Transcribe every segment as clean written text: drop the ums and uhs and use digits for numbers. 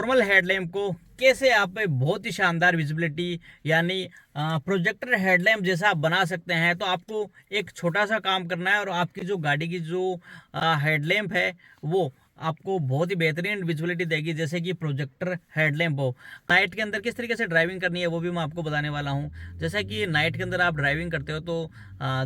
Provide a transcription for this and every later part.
Normal headlamp को कैसे आप बहुत ही शानदार विजिबिलिटी यानी प्रोजेक्टर हेडलैम्प जैसा आप बना सकते हैं। तो आपको एक छोटा सा काम करना है और आपकी जो गाड़ी की जो हेडलैम्प है वो आपको बहुत ही बेहतरीन विजिबिलिटी देगी, जैसे कि प्रोजेक्टर हेडलैम्प हो। नाइट के अंदर किस तरीके से ड्राइविंग करनी है वो भी मैं आपको बताने वाला हूँ। जैसा कि नाइट के अंदर आप ड्राइविंग करते हो तो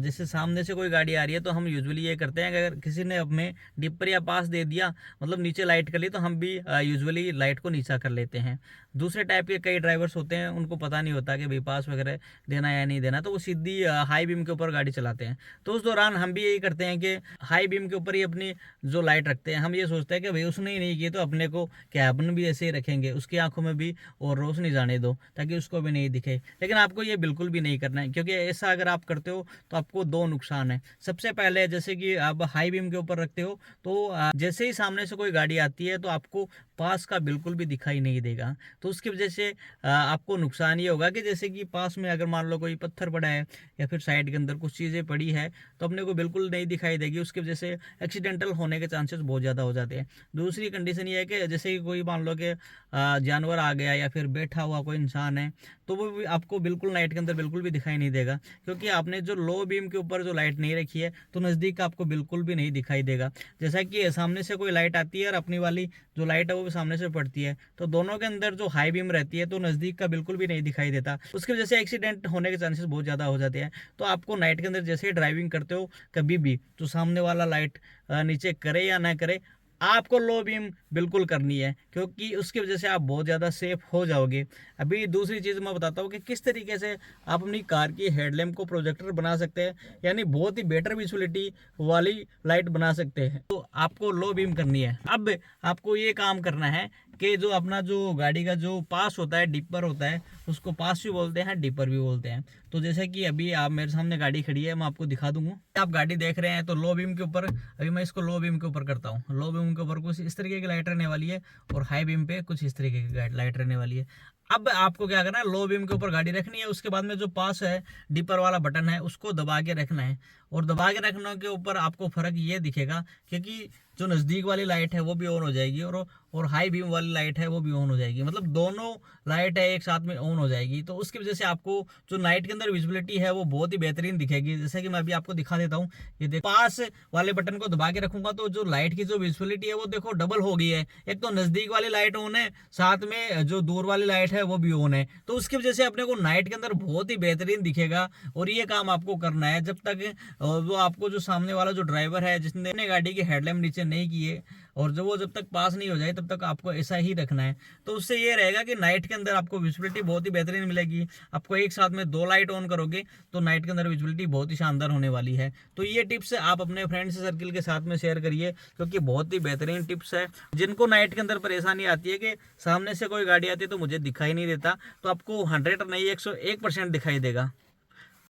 जैसे सामने से कोई गाड़ी आ रही है तो हम यूजुअली ये करते हैं कि अगर किसी ने हमें डिपर या पास दे दिया, मतलब नीचे लाइट कर ली, तो हम भी यूजुअली लाइट को नीचा कर लेते हैं। दूसरे टाइप के कई ड्राइवर्स होते हैं, उनको पता नहीं होता कि भाई पास वगैरह देना या नहीं देना, तो वो सीधी हाई बीम के ऊपर गाड़ी चलाते हैं। तो उस दौरान हम भी यही करते हैं कि हाई बीम के ऊपर ही अपनी जो लाइट रखते हैं। हम ये सोचते हैं कि भाई उसने ही नहीं की तो अपने को क्या, अपन भी ऐसे ही रखेंगे, उसकी आंखों में भी और रोशनी जाने दो ताकि उसको भी नहीं दिखे। लेकिन आपको ये बिल्कुल भी नहीं करना है, क्योंकि ऐसा अगर आप करते हो तो आपको दो नुकसान है। सबसे पहले जैसे कि आप हाई बीम के ऊपर रखते हो तो जैसे ही सामने से कोई गाड़ी आती है तो आपको पास का बिल्कुल भी दिखाई नहीं देगा। तो उसकी वजह से आपको नुकसान ये होगा कि जैसे कि पास में अगर मान लो कोई पत्थर पड़ा है या फिर साइड के अंदर कुछ चीज़ें पड़ी है तो अपने को बिल्कुल नहीं दिखाई देगी। उसकी वजह से एक्सीडेंटल होने के चांसेस बहुत ज़्यादा हो जाते हैं। दूसरी कंडीशन ये है कि जैसे कि कोई मान लो कि जानवर आ गया या फिर बैठा हुआ कोई इंसान है तो वो भी आपको बिल्कुल नाइट के अंदर बिल्कुल भी दिखाई नहीं देगा, क्योंकि आपने जो लो बीम के ऊपर जो लाइट नहीं रखी है तो नज़दीक का आपको बिल्कुल भी नहीं दिखाई देगा। जैसा कि सामने से कोई लाइट आती है और अपनी वाली जो लाइट है वो भी सामने से पड़ती है, तो दोनों के अंदर जो हाई बीम रहती है तो नज़दीक का बिल्कुल भी नहीं दिखाई देता। उसकी वजह से एक्सीडेंट होने के चांसेस बहुत ज़्यादा हो जाते हैं। तो आपको नाइट के अंदर जैसे ही ड्राइविंग करते हो कभी भी तो सामने वाला लाइट नीचे करे या ना करे, आपको लो बीम बिल्कुल करनी है, क्योंकि उसकी वजह से आप बहुत ज़्यादा सेफ हो जाओगे। अभी दूसरी चीज़ मैं बताता हूँ कि किस तरीके से आप अपनी कार की हेडलैम्प को प्रोजेक्टर बना सकते हैं, यानी बहुत ही बेटर विजुअलिटी वाली लाइट बना सकते हैं। तो आपको लो बीम करनी है। अब आपको ये काम करना है कि जो अपना जो गाड़ी का जो पास होता है, डिपर होता है, उसको पास भी बोलते हैं, डिपर भी बोलते हैं। तो जैसे कि अभी आप मेरे सामने गाड़ी खड़ी है, मैं आपको दिखा दूंगा। आप गाड़ी देख रहे हैं तो लो बीम के ऊपर, अभी मैं इसको लो बीम के ऊपर करता हूँ। लो बीम के ऊपर कुछ इस तरीके की लाइट रहने वाली है और हाई बीम पे कुछ इस तरीके की लाइट रहने वाली है। अब आपको क्या करना है, लो बीम के ऊपर गाड़ी रखनी है, उसके बाद में जो पास है डिपर वाला बटन है उसको दबा के रखना है। और दबा के रखने के ऊपर आपको फर्क ये दिखेगा, क्योंकि जो नज़दीक वाली लाइट है वो भी ऑन हो जाएगी और हाई बीम वाली लाइट है वो भी ऑन हो जाएगी, मतलब दोनों लाइट है एक साथ में ऑन हो जाएगी। तो उसकी वजह से आपको जो नाइट के अंदर विजिबिलिटी है वो बहुत ही बेहतरीन दिखेगी। जैसे कि मैं अभी आपको दिखा देता हूँ, ये देखो पास वाले बटन को दबा के रखूंगा तो जो लाइट की जो विजिबिलिटी है वो देखो डबल हो गई है। एक तो नज़दीक वाली लाइट ऑन है, साथ में जो दूर वाली लाइट है वो भी ऑन है। तो उसकी वजह से अपने को नाइट के अंदर बहुत ही बेहतरीन दिखेगा। और ये काम आपको करना है जब तक वो आपको जो सामने वाला जो ड्राइवर है जिसने अपने गाड़ी की हेडलैम्प नीचे नहीं किए और जब वो जब तक पास नहीं हो जाए तब तक आपको ऐसा ही रखना है। तो उससे ये रहेगा कि नाइट के अंदर आपको विजिबिलिटी बहुत ही बेहतरीन मिलेगी। आपको एक साथ में दो लाइट ऑन करोगे तो नाइट के अंदर विजिबिलिटी बहुत ही शानदार होने वाली है। तो ये टिप्स आप अपने फ्रेंड्स सर्किल के साथ में शेयर करिए, क्योंकि बहुत ही बेहतरीन टिप्स है। जिनको नाइट के अंदर परेशानी आती है कि सामने से कोई गाड़ी आती है तो मुझे दिखाई नहीं देता, तो आपको 100 नहीं 101% दिखाई देगा।